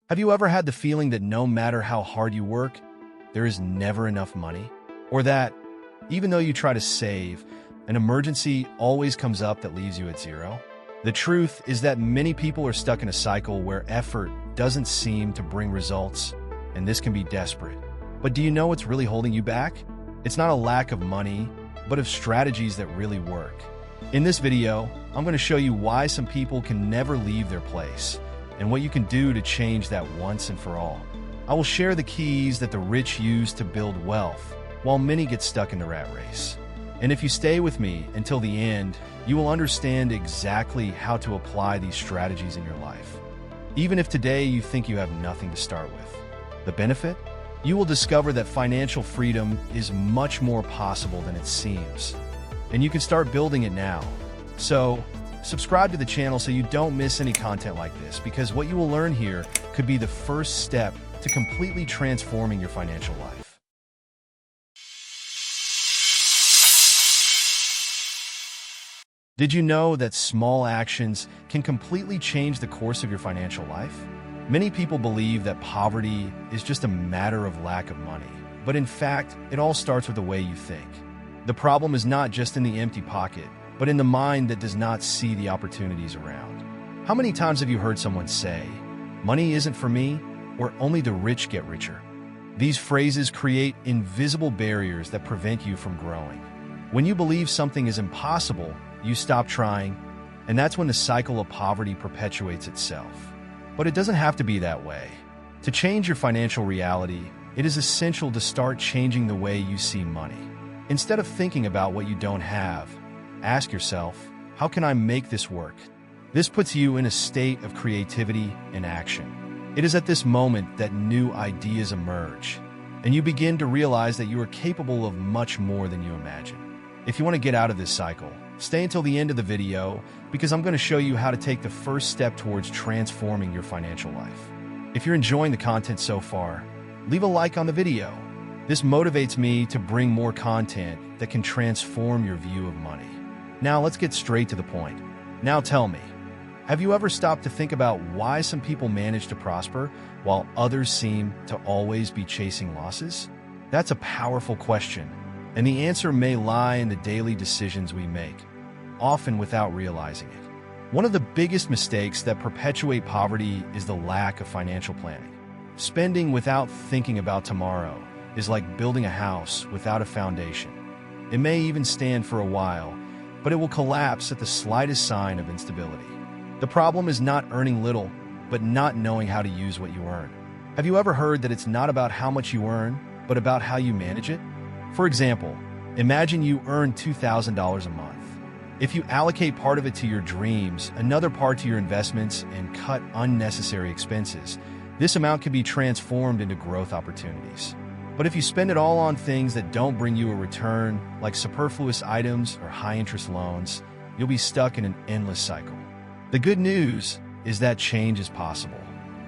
Have you ever had the feeling that no matter how hard you work, there is never enough money? Or that, even though you try to save, an emergency always comes up that leaves you at zero? The truth is that many people are stuck in a cycle where effort doesn't seem to bring results, and this can be desperate. But do you know what's really holding you back? It's not a lack of money, but of strategies that really work. In this video, I'm going to show you why some people can never leave their place, and what you can do to change that once and for all. I will share the keys that the rich use to build wealth, while many get stuck in the rat race. And if you stay with me until the end, you will understand exactly how to apply these strategies in your life. Even if today you think you have nothing to start with. The benefit? You will discover that financial freedom is much more possible than it seems. And you can start building it now. So, subscribe to the channel so you don't miss any content like this, because what you will learn here could be the first step to completely transforming your financial life. Did you know that small actions can completely change the course of your financial life? Many people believe that poverty is just a matter of lack of money, but in fact, it all starts with the way you think. The problem is not just in the empty pocket, but in the mind that does not see the opportunities around. How many times have you heard someone say, "Money isn't for me," or "Only the rich get richer"? These phrases create invisible barriers that prevent you from growing. When you believe something is impossible, you stop trying, and that's when the cycle of poverty perpetuates itself. But it doesn't have to be that way. To change your financial reality, it is essential to start changing the way you see money. Instead of thinking about what you don't have, ask yourself, how can I make this work? This puts you in a state of creativity and action. It is at this moment that new ideas emerge, and you begin to realize that you are capable of much more than you imagine. If you want to get out of this cycle, stay until the end of the video, because I'm going to show you how to take the first step towards transforming your financial life. If you're enjoying the content so far, leave a like on the video. This motivates me to bring more content that can transform your view of money. Now let's get straight to the point. Now tell me, have you ever stopped to think about why some people manage to prosper while others seem to always be chasing losses? That's a powerful question, and the answer may lie in the daily decisions we make, often without realizing it. One of the biggest mistakes that perpetuate poverty is the lack of financial planning. Spending without thinking about tomorrow is like building a house without a foundation. It may even stand for a while, but it will collapse at the slightest sign of instability. The problem is not earning little, but not knowing how to use what you earn. Have you ever heard that it's not about how much you earn, but about how you manage it? For example, imagine you earn $2,000 a month. If you allocate part of it to your dreams, another part to your investments, and cut unnecessary expenses, this amount can be transformed into growth opportunities. But if you spend it all on things that don't bring you a return, like superfluous items or high-interest loans, you'll be stuck in an endless cycle. The good news is that change is possible.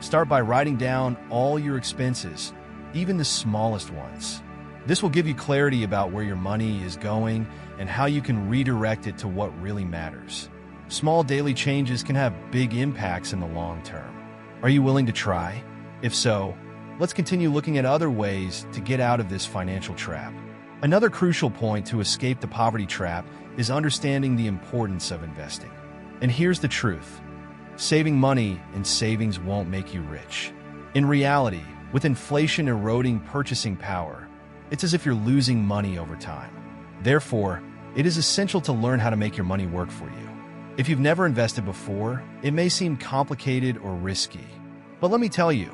Start by writing down all your expenses, even the smallest ones. This will give you clarity about where your money is going and how you can redirect it to what really matters. Small daily changes can have big impacts in the long term. Are you willing to try? If so, let's continue looking at other ways to get out of this financial trap. Another crucial point to escape the poverty trap is understanding the importance of investing. And here's the truth. Saving money in savings won't make you rich. In reality, with inflation eroding purchasing power, it's as if you're losing money over time. Therefore, it is essential to learn how to make your money work for you. If you've never invested before, it may seem complicated or risky. But let me tell you,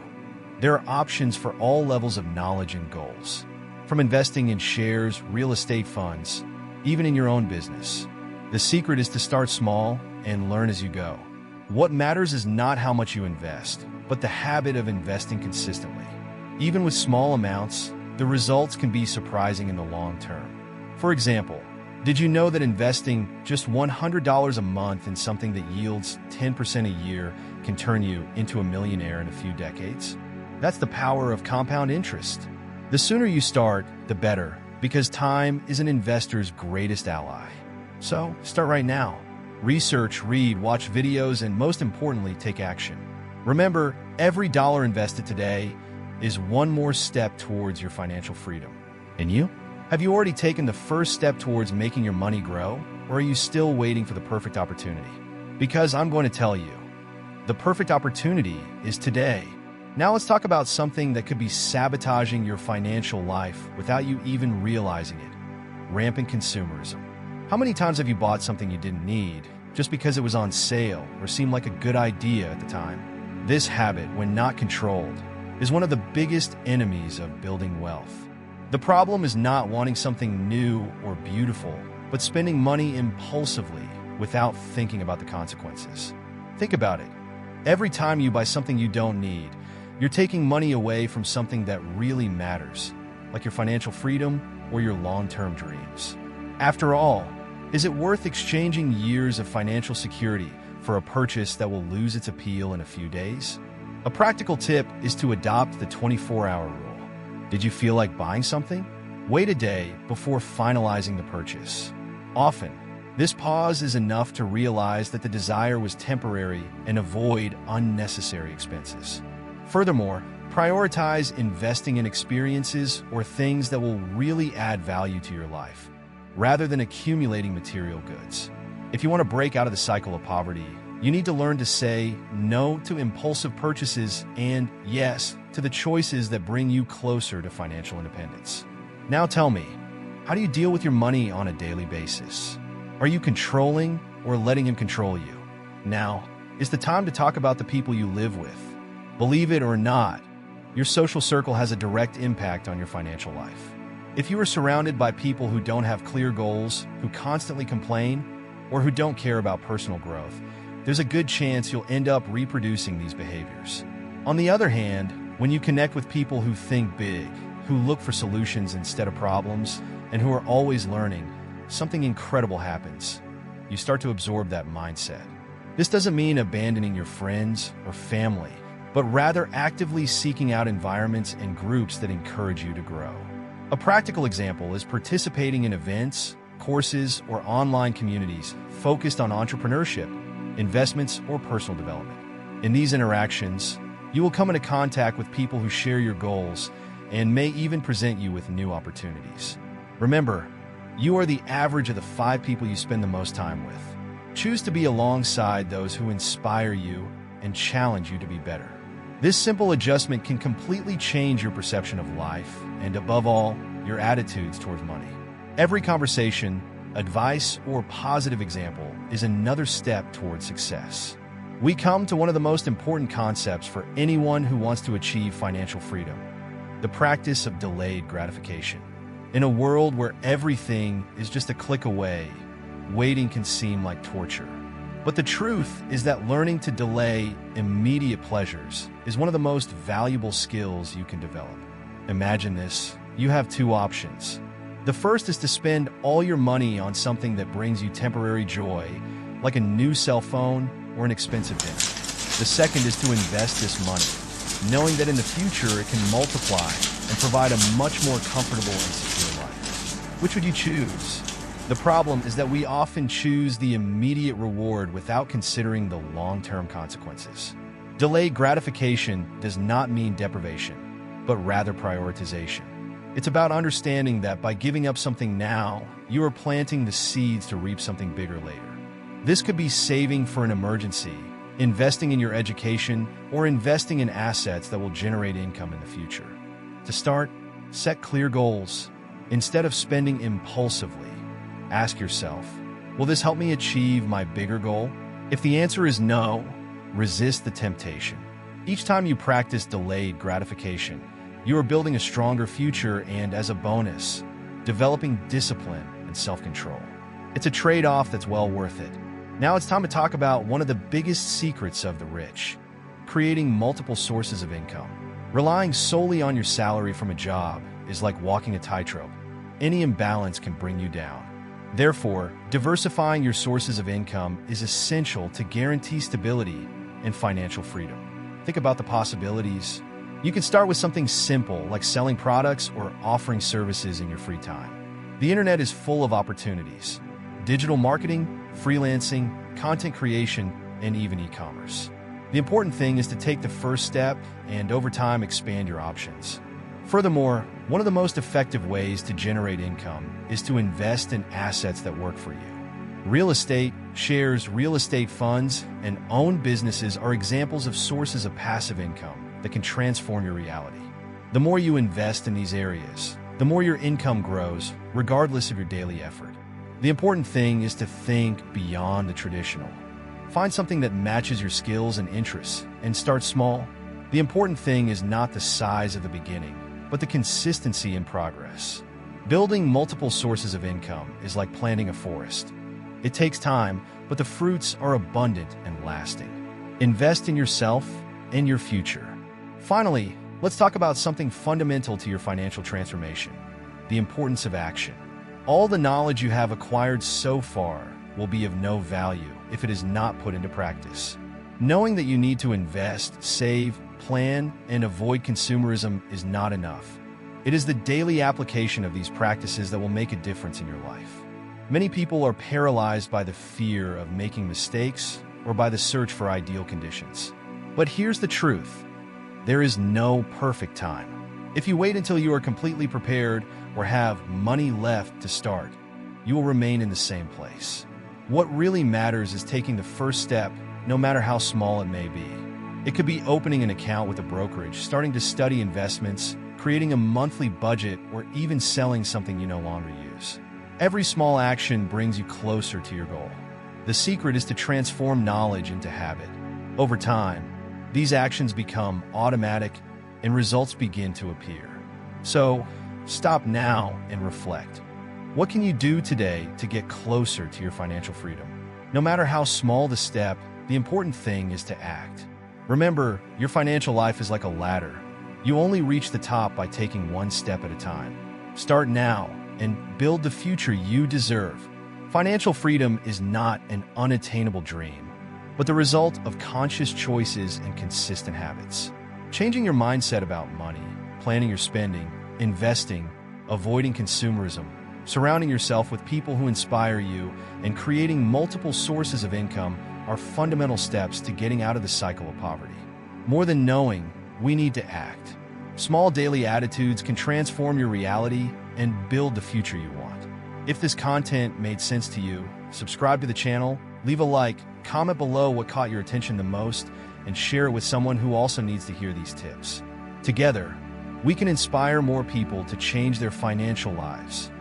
there are options for all levels of knowledge and goals. From investing in shares, real estate funds, even in your own business. The secret is to start small and learn as you go. What matters is not how much you invest, but the habit of investing consistently. Even with small amounts, the results can be surprising in the long term. For example, did you know that investing just $100 a month in something that yields 10% a year can turn you into a millionaire in a few decades? That's the power of compound interest. The sooner you start, the better, because time is an investor's greatest ally. So, start right now. Research, read, watch videos, and most importantly, take action. Remember, Every dollar invested today is one more step towards your financial freedom. And you? Have you already taken the first step towards making your money grow, or are you still waiting for the perfect opportunity? Because I'm going to tell you, the perfect opportunity is today. Now let's talk about something that could be sabotaging your financial life without you even realizing it. Rampant consumerism. How many times have you bought something you didn't need just because it was on sale or seemed like a good idea at the time? This habit, when not controlled, is one of the biggest enemies of building wealth. The problem is not wanting something new or beautiful, but spending money impulsively without thinking about the consequences. Think about it. Every time you buy something you don't need, you're taking money away from something that really matters, like your financial freedom or your long-term dreams. After all, is it worth exchanging years of financial security for a purchase that will lose its appeal in a few days? A practical tip is to adopt the 24-hour rule. Did you feel like buying something? Wait a day before finalizing the purchase. Often, this pause is enough to realize that the desire was temporary and avoid unnecessary expenses. Furthermore, prioritize investing in experiences or things that will really add value to your life, rather than accumulating material goods. If you want to break out of the cycle of poverty, you need to learn to say no to impulsive purchases and yes to the choices that bring you closer to financial independence. Now tell me, how do you deal with your money on a daily basis? Are you controlling or letting him control you? Now is the time to talk about the people you live with. Believe it or not, your social circle has a direct impact on your financial life. If you are surrounded by people who don't have clear goals, who constantly complain, or who don't care about personal growth, there's a good chance you'll end up reproducing these behaviors. On the other hand, when you connect with people who think big, who look for solutions instead of problems, and who are always learning, something incredible happens. You start to absorb that mindset. This doesn't mean abandoning your friends or family, but rather actively seeking out environments and groups that encourage you to grow. A practical example is participating in events, courses, or online communities focused on entrepreneurship, investments, or personal development. In these interactions, you will come into contact with people who share your goals and may even present you with new opportunities. Remember, you are the average of the 5 people you spend the most time with. Choose to be alongside those who inspire you and challenge you to be better. This simple adjustment can completely change your perception of life and, above all, your attitudes towards money. Every conversation, advice, or positive example is another step towards success. We come to one of the most important concepts for anyone who wants to achieve financial freedom: the practice of delayed gratification. In a world where everything is just a click away, waiting can seem like torture. But the truth is that learning to delay immediate pleasures is one of the most valuable skills you can develop. Imagine this: you have 2 options. The first is to spend all your money on something that brings you temporary joy, like a new cell phone or an expensive dinner. The second is to invest this money, knowing that in the future it can multiply and provide a much more comfortable and secure life. Which would you choose? The problem is that we often choose the immediate reward without considering the long-term consequences. Delayed gratification does not mean deprivation, but rather prioritization. It's about understanding that by giving up something now, you are planting the seeds to reap something bigger later. This could be saving for an emergency, investing in your education, or investing in assets that will generate income in the future. To start, set clear goals. Instead of spending impulsively, ask yourself, will this help me achieve my bigger goal? If the answer is no, resist the temptation. Each time you practice delayed gratification, you are building a stronger future and, as a bonus, developing discipline and self-control. It's a trade-off that's well worth it. Now it's time to talk about one of the biggest secrets of the rich: creating multiple sources of income. Relying solely on your salary from a job is like walking a tightrope. Any imbalance can bring you down. Therefore, diversifying your sources of income is essential to guarantee stability and financial freedom. Think about the possibilities. You can start with something simple like selling products or offering services in your free time. The internet is full of opportunities: digital marketing, freelancing, content creation, and even e-commerce. The important thing is to take the first step and over time expand your options. Furthermore, one of the most effective ways to generate income is to invest in assets that work for you. Real estate, shares, real estate funds, and owned businesses are examples of sources of passive income that can transform your reality. The more you invest in these areas, the more your income grows, regardless of your daily effort. The important thing is to think beyond the traditional. Find something that matches your skills and interests, and start small. The important thing is not the size of the beginning, but the consistency in progress. Building multiple sources of income is like planting a forest. It takes time, but the fruits are abundant and lasting. Invest in yourself and your future. Finally, let's talk about something fundamental to your financial transformation: the importance of action. All the knowledge you have acquired so far will be of no value if it is not put into practice. Knowing that you need to invest, save, plan, and avoid consumerism is not enough. It is the daily application of these practices that will make a difference in your life. Many people are paralyzed by the fear of making mistakes or by the search for ideal conditions. But here's the truth: there is no perfect time. If you wait until you are completely prepared or have money left to start, you will remain in the same place. What really matters is taking the first step, no matter how small it may be. It could be opening an account with a brokerage, starting to study investments, creating a monthly budget, or even selling something you no longer use. Every small action brings you closer to your goal. The secret is to transform knowledge into habit. Over time, these actions become automatic and results begin to appear. So, stop now and reflect. What can you do today to get closer to your financial freedom? No matter how small the step, the important thing is to act. Remember, your financial life is like a ladder. You only reach the top by taking one step at a time. Start now and build the future you deserve. Financial freedom is not an unattainable dream, but the result of conscious choices and consistent habits. Changing your mindset about money, planning your spending, investing, avoiding consumerism, surrounding yourself with people who inspire you, and creating multiple sources of income are fundamental steps to getting out of the cycle of poverty. More than knowing, we need to act. Small daily attitudes can transform your reality and build the future you want. If this content made sense to you, subscribe to the channel, leave a like, comment below what caught your attention the most, and share it with someone who also needs to hear these tips. Together, we can inspire more people to change their financial lives.